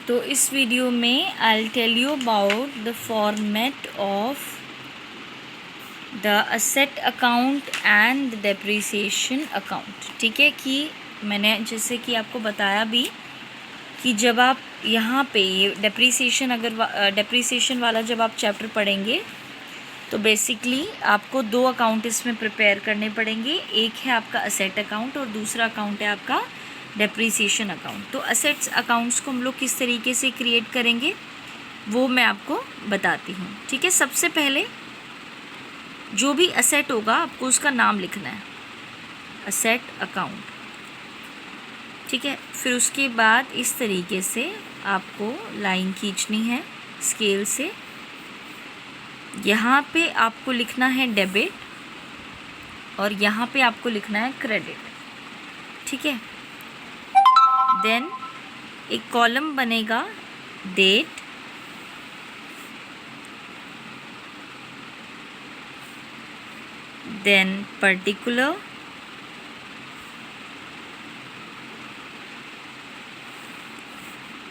तो इस वीडियो में I will tell you about the format of the asset account and the depreciation account. ठीक है, कि मैंने जैसे कि आपको बताया भी कि जब आप यहाँ पे ये डेप्रिसिएशन वाला जब आप चैप्टर पढ़ेंगे तो बेसिकली आपको दो अकाउंट इसमें प्रिपेयर करने पड़ेंगे। एक है आपका असेट अकाउंट और दूसरा अकाउंट है आपका डेप्रिसिएशन अकाउंट। तो असेट्स अकाउंट्स को हम लोग किस तरीके से क्रिएट करेंगे वो मैं आपको बताती हूँ। ठीक है, सबसे पहले जो भी असेट होगा आपको उसका नाम लिखना है, असेट अकाउंट। ठीक है, फिर उसके बाद इस तरीके से आपको लाइन खींचनी है स्केल से। यहाँ पे आपको लिखना है डेबिट और यहाँ पे आपको लिखना है क्रेडिट। ठीक है, देन एक कॉलम बनेगा date, then particular,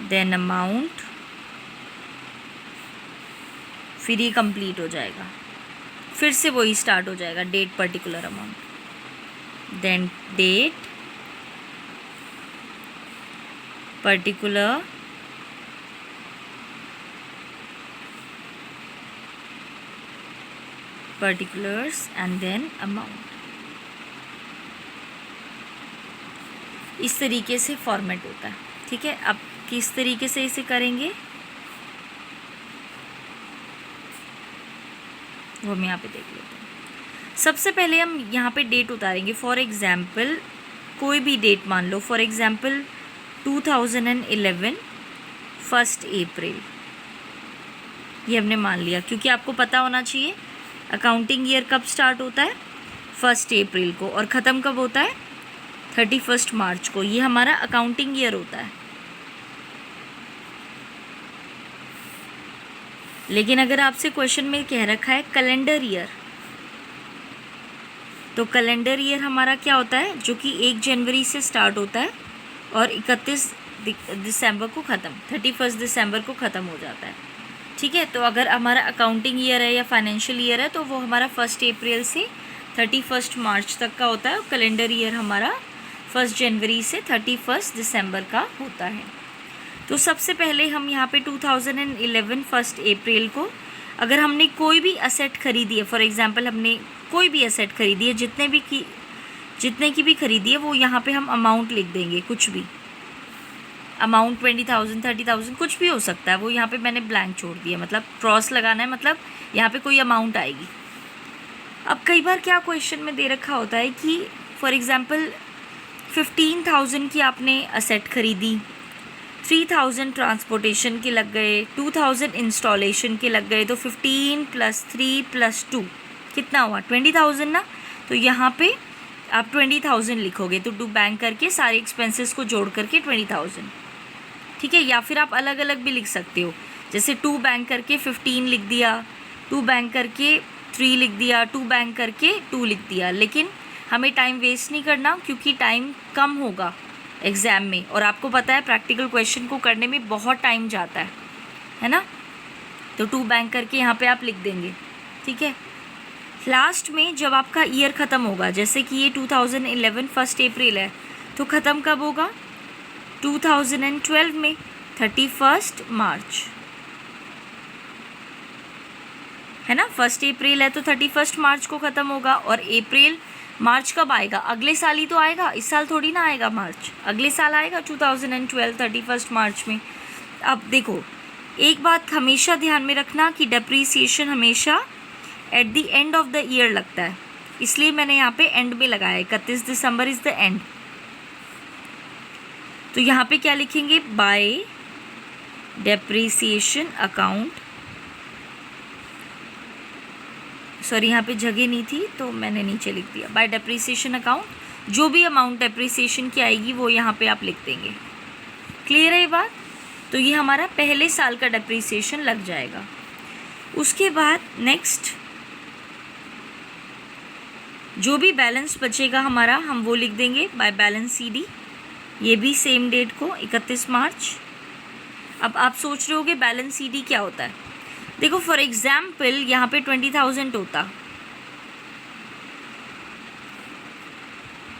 then amount, फिर ये कंप्लीट हो जाएगा। फिर से वही स्टार्ट हो जाएगा, date particular amount, then date particular particulars and then amount. इस तरीके से फॉर्मेट होता है। ठीक है, अब किस तरीके से इसे करेंगे वो हम यहाँ पे देख लेते हैं। सबसे पहले हम यहाँ पे डेट उतारेंगे। फॉर एग्जाम्पल कोई भी डेट मान लो, फॉर एग्जाम्पल 2011 1 अप्रैल, ये हमने मान लिया क्योंकि आपको पता होना चाहिए अकाउंटिंग ईयर कब स्टार्ट होता है, 1 अप्रैल को, और ख़त्म कब होता है, 31 मार्च को। ये हमारा अकाउंटिंग ईयर होता है। लेकिन अगर आपसे क्वेश्चन में कह रखा है कैलेंडर ईयर, तो कैलेंडर ईयर हमारा क्या होता है, जो कि 1 जनवरी से स्टार्ट होता है और 31 दिसंबर को ख़त्म, 31 दिसंबर को ख़त्म हो जाता है। ठीक है, तो अगर हमारा अकाउंटिंग ईयर है या फाइनेंशियल ईयर है तो वो हमारा 1 अप्रैल से 31 मार्च तक का होता है, और कैलेंडर ईयर हमारा 1 जनवरी से 31 दिसंबर का होता है। तो सबसे पहले हम यहाँ पे 2011 1 अप्रैल को, अगर हमने कोई भी असेट खरीदी है, फॉर एग्जांपल हमने कोई भी असेट खरीदी है, जितने की भी खरीदी है, वो यहाँ पे हम अमाउंट लिख देंगे। कुछ भी अमाउंट 20,000 30,000 कुछ भी हो सकता है, वो यहाँ पे मैंने ब्लैंक छोड़ दिया, मतलब क्रॉस लगाना है, मतलब यहाँ पे कोई अमाउंट आएगी। अब कई बार क्या क्वेश्चन में दे रखा होता है कि फॉर एग्जांपल 15,000 की आपने असेट खरीदी, 3,000 ट्रांसपोर्टेशन के लग गए, 2,000 इंस्टॉलेशन के लग गए, तो 15 + 3 + 2 कितना हुआ, 20,000 ना। तो यहाँ पे आप 20,000 लिखोगे, तो 2 बैंक करके सारे एक्सपेंसेस को जोड़ करके 20,000। ठीक है, या फिर आप अलग अलग भी लिख सकते हो, जैसे 2 बैंक करके 15 लिख दिया, 2 बैंक करके 3 लिख दिया, 2 बैंक करके 2 लिख दिया। लेकिन हमें टाइम वेस्ट नहीं करना क्योंकि टाइम कम होगा एग्ज़ाम में, और आपको पता है प्रैक्टिकल क्वेश्चन को करने में बहुत टाइम जाता है ना। तो 2 बैंक करके यहाँ पे आप लिख देंगे। ठीक है, लास्ट में जब आपका ईयर ख़त्म होगा, जैसे कि ये 2011 1 अप्रैल है, तो ख़त्म कब होगा, 2012 में 31 मार्च, है ना। 1 अप्रैल है तो 31 मार्च को ख़त्म होगा, और अप्रैल मार्च कब आएगा, अगले साल ही तो आएगा, इस साल थोड़ी ना आएगा मार्च, अगले साल आएगा 2012 31 मार्च में। अब देखो, एक बात हमेशा ध्यान में रखना कि डेप्रीसिएशन हमेशा at the end of the year लगता है, इसलिए मैंने यहाँ पे एंड में लगाया, 31 दिसंबर इज़ द एंड। तो यहाँ पे क्या लिखेंगे, बाय डेप्रीसिएशन अकाउंट, सॉरी यहाँ पे जगह नहीं थी तो मैंने नीचे लिख दिया, बाय डेप्रीसिएशन अकाउंट। जो भी अमाउंट डेप्रीसिएशन की आएगी वो यहाँ पे आप लिख देंगे। क्लियर है ये बात। तो ये हमारा पहले साल का डेप्रीसिएशन लग जाएगा। उसके बाद नेक्स्ट जो भी बैलेंस बचेगा हमारा, हम वो लिख देंगे बाय बैलेंस CD, ये भी सेम डेट को 31 मार्च। अब आप सोच रहे होगे बैलेंस CD क्या होता है। देखो फॉर एग्जाम्पल यहाँ पे 20,000 होता,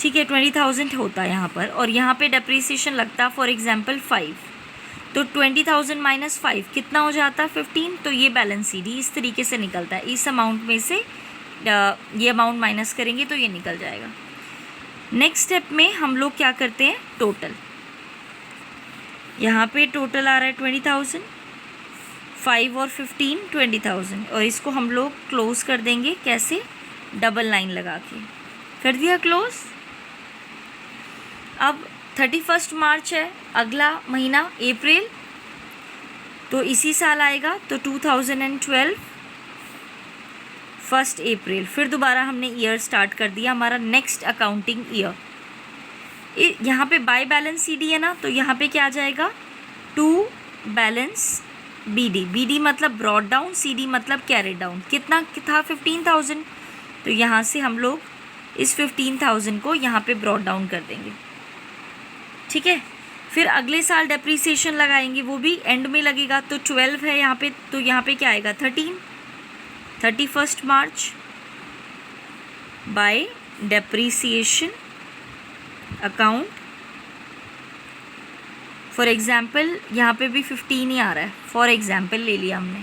ठीक है, 20,000 होता है यहाँ पर, और यहाँ पे डेप्रीसिएशन लगता फॉर एग्जाम्पल 5, तो 20,000 माइनस 5 कितना हो जाता है 15। तो ये बैलेंस CD इस तरीके से निकलता है, इस अमाउंट में से ये अमाउंट माइनस करेंगे तो ये निकल जाएगा। नेक्स्ट स्टेप में हम लोग क्या करते हैं, टोटल। यहाँ पे टोटल आ रहा है 20,000, 5 और 15 20,000, और इसको हम लोग क्लोज कर देंगे कैसे, डबल लाइन लगा के कर दिया क्लोज। अब 31 मार्च है, अगला महीना अप्रैल, तो इसी साल आएगा, तो 2012 1 अप्रैल, फिर दोबारा हमने ईयर स्टार्ट कर दिया, हमारा नेक्स्ट अकाउंटिंग ईयर। यहाँ पे बाय बैलेंस CD है ना, तो यहाँ पे क्या आ जाएगा, टू बैलेंस BD। BD मतलब ब्रॉड डाउन, CD मतलब कैरिड डाउन। कितना था 15,000, तो यहाँ से हम लोग इस 15,000 को यहाँ पे ब्रॉड डाउन कर देंगे, ठीक है। फिर अगले साल डेप्रीसिएशन लगाएंगे, वो भी एंड में लगेगा, तो 12 है यहाँ पे, तो यहाँ पे क्या आएगा 13, 31 March by depreciation account. For example यहाँ पे भी 15 ही आ रहा है, फॉर एग्ज़ाम्पल ले लिया हमने,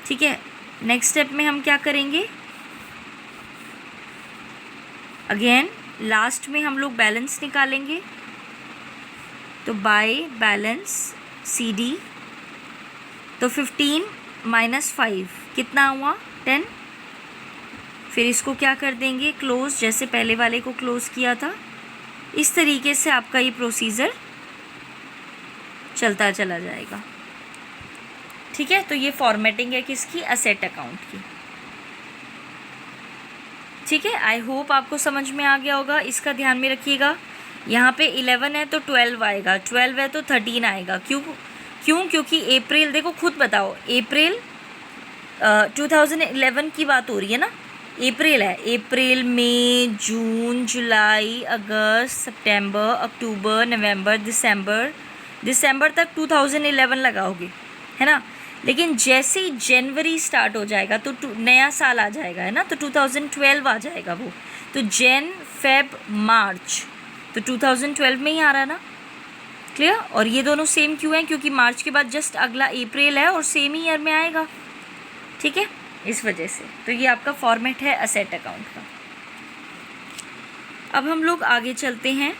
ठीक है। नेक्स्ट स्टेप में हम क्या करेंगे, अगेन लास्ट में हम लोग बैलेंस निकालेंगे, तो बाय बैलेंस CD, तो 15 माइनस 5 कितना हुआ 10, फिर इसको क्या कर देंगे क्लोज, जैसे पहले वाले को क्लोज किया था। इस तरीके से आपका ये प्रोसीजर चलता चला जाएगा, ठीक है। तो ये फॉर्मेटिंग है किसकी, असेट अकाउंट की, ठीक है। आई होप आपको समझ में आ गया होगा। इसका ध्यान में रखिएगा, यहाँ पे 11 है तो 12 आएगा, 12 है तो 13 आएगा। क्योंकि अप्रैल, देखो खुद बताओ, अप्रैल 2011 की बात हो रही है ना, अप्रैल है, अप्रैल मई जून जुलाई अगस्त सितंबर अक्टूबर नवंबर दिसंबर तक 2011 लगाओगे, है ना। लेकिन जैसे ही जनवरी स्टार्ट हो जाएगा तो नया साल आ जाएगा, है ना, तो 2012 आ जाएगा वो, तो जैन फेब मार्च, तो 2012 में ही आ रहा है ना, क्लियर। और ये दोनों सेम क्यों हैं, क्योंकि मार्च के बाद जस्ट अगला अप्रैल है और सेम ही ईयर में आएगा, ठीक है, इस वजह से। तो ये आपका फॉर्मेट है असेट अकाउंट का। अब हम लोग आगे चलते हैं